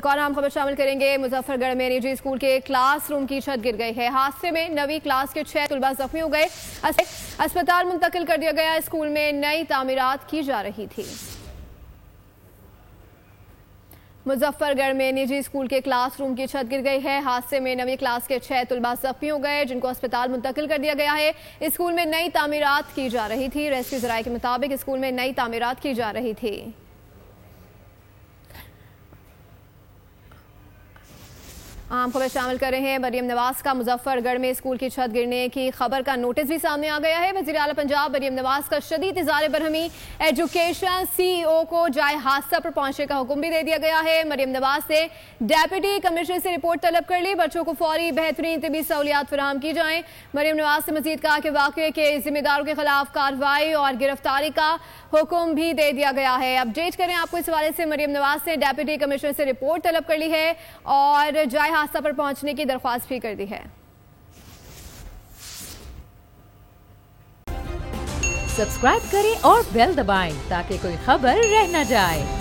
और हम खबर शामिल करेंगे। मुजफ्फरगढ़ में निजी स्कूल के क्लासरूम की छत गिर गई है। हादसे में 9वीं क्लास के 6 तलबा जख्मी हो गए। अस्पताल मुंतकिल कर दिया गया। स्कूल में नई तामीरात की जा रही थी। मुजफ्फरगढ़ में निजी स्कूल के क्लासरूम की छत गिर गई है। हादसे में 9वीं क्लास के 6 तलबा जख्मी हो गए, जिनको अस्पताल मुंतकिल कर दिया गया है। स्कूल में नई तामीरात की जा रही थी। रेस्क्यू जराये के मुताबिक स्कूल में नई तामीरात की जा रही थी। आम खबर शामिल कर रहे हैं। मरियम नवाज का मुजफ्फरगढ़ में स्कूल की छत गिरने की खबर का नोटिस भी सामने आ गया है। वज़ीर आला पंजाब मरियम नवाज का शदीद इज़हार बरहमी। एजुकेशन CEO को जाए हादसा पर पहुंचने का हुक्म भी दे दिया गया है। मरियम नवाज से डेप्यूटी कमिश्नर से रिपोर्ट तलब कर ली। बच्चों को फौरी बेहतरीन तबी सहूलियात फराहम की जाएं। मरियम नवाज से मजीद कहा कि वाक़े के जिम्मेदारों के खिलाफ कार्रवाई और गिरफ्तारी का हुक्म भी दे दिया गया है। अपडेट करें आपको इस हवाले से। मरियम नवाज से डेप्यूटी कमिश्नर से रिपोर्ट तलब कर ली है और जाए हादसा पर पहुंचने की दरख्वास्त भी कर दी है। सब्सक्राइब करें और बेल दबाएं ताकि कोई खबर रह न जाए।